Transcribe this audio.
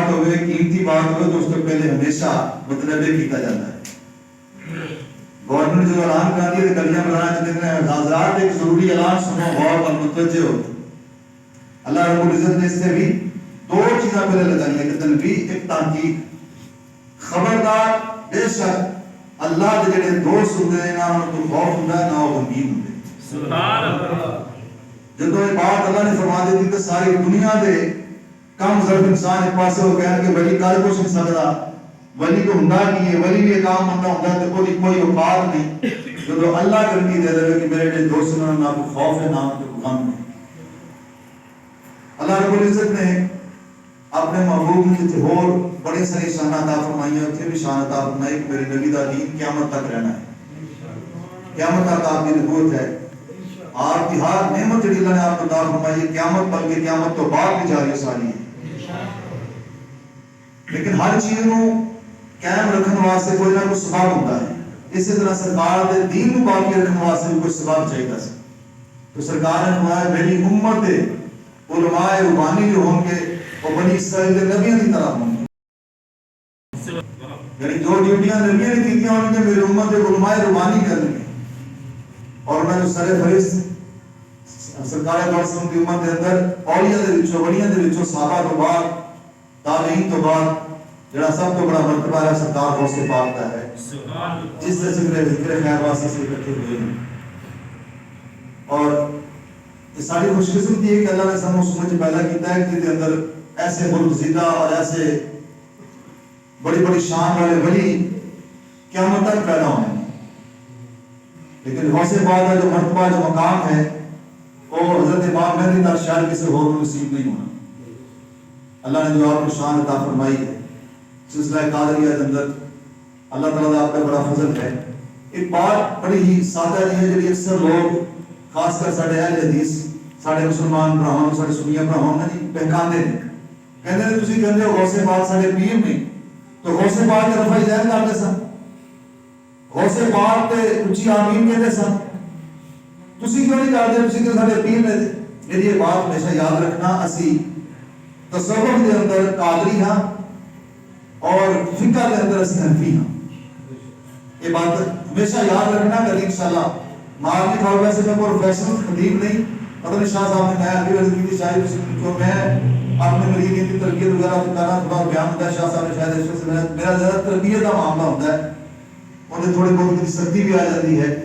بات ہوئے قیمتی بات ہوئے تو اس کو پہلے ہمیشہ متنبع کیتا جاتا ہے. گورنمنٹ جو اعلان کر دیا گلیاں بنانا چاہتے ہیں حضرات ایک ضروری اعلان سنو غور پر متوجہ ہو. اللہ رب العزت نے اس سے بھی دو چیزیں پہلے لگائی ہیں, ایک تنبیہ ایک تحقیق. خبردار بے شک اللہ کے جڑے دوست ہوندے ہیں نہ ان کو خوف ہوندا ہے نہ وہ غمگین ہوندے. سبحان اللہ. جدو یہ بات اللہ نے فرما دی کہ ساری دنیا دے کم ضرب انسان ایک پاسے ہو گیا کہ ولی کر کچھ نہیں سکتا, ولی کو ہوندا کی ہے, ولی بھی کام بندہ ہوندا تے کوئی اوقات نہیں. جدو اللہ گرمی دے دے کہ میرے جڑے دوست ہیں نہ کوئی خوف ہے نہ کوئی غم ہے. اللہ رب العزت نے اپنے محبوب نے جتنے اور بڑے ساری شان عطا فرمائی ہیں اتنے بھی شان عطا فرمائی کہ میری نبی دا دین قیامت تک رہنا ہے, قیامت تک آپ کی نبوت ہے. آپ کی ہر نعمت جڑی اللہ نے آپ کو عطا فرمائی ہے قیامت بلکہ قیامت تو بعد بھی جاری ساری ہے. لیکن ہر چیز نو قائم رکھنے واسطے کوئی نہ کوئی سبب ہوتا ہے. اسی طرح سرکار دے دین کو باقی رکھنے واسطے بھی کوئی سبب چاہیے سی. تو سرکار نے فرمایا میری امت دے علماء ربانی جو ہوں گے وہ بنی اسرائیل کے نبیوں کی طرح ہوں گے. یعنی جو ڈیوٹیاں نبیوں نے کی ہوں گے میری امت کے علماء ربانی کریں گے. اور انہوں نے سر فہرست سرکار برسوں کی امت کے اندر اولیاء دے وچوں ولیاں دے وچوں صحابہ تو بعد تابعین تو بعد جڑا سب تو بڑا مرتبہ ہے سرکار غوث پاک کا ہے جس سے ذکر خیر واسطے سے اکٹھے ہوئے ہیں. اور یہ ساری خوش قسمتی ہے کہ اللہ نے سب سمجھ پیدا کیتا ہے کہ اندر ایسے برگزیدہ اور ایسے بڑی بڑی شان والے ولی قیامت تک پیدا ہوئے ہیں. لیکن غوث پاک کا جو مرتبہ جو مقام ہے وہ حضرت امام مہدی تک شاید کسی اور کو نصیب نہیں ہونا. اللہ نے جو آپ کو شان عطا فرمائی ہے سلسلہ قادریہ کے اندر اللہ تعالیٰ کا آپ کا بڑا فضل ہے. ایک بات بڑی ہی سادہ جی ہے جو اکثر لوگ خاص کر ساڈے اہل حدیث ساڈے مسلمان بھراواں ساڈے سنی بھراواں نے جی بہکاندے نے کہندے نے تسی کہندے ہو غوث پاک ساڈے پیر نہیں تو غوث پاک کے رفع ذہن کرتے سن, غوث پاک تے اونچی آمین کہتے سن, تسی کیوں نہیں کرتے تسی کہ ساڈے پیر نے. میری یہ بات ہمیشہ یاد رکھنا اسی تصوف کے اندر قادری ہاں اور فقہ کے اندر اسی حنفی ہاں. یہ بات ہمیشہ یاد رکھنا کہ انشاءاللہ مار کی کھاؤ ویسے میں پروفیشنل خطیب نہیں. پتہ نہیں شاہ صاحب نے میں ابھی عرض کی تھی شاید جو میں اپنے مریدین کی تربیت وغیرہ کرنا تھوڑا بیان ہوتا ہے شاہ صاحب نے شاید اس سے میرا زیادہ تربیت کا معاملہ ہوتا ہے انہیں تھوڑی بہت سختی بھی آ جاتی ہے.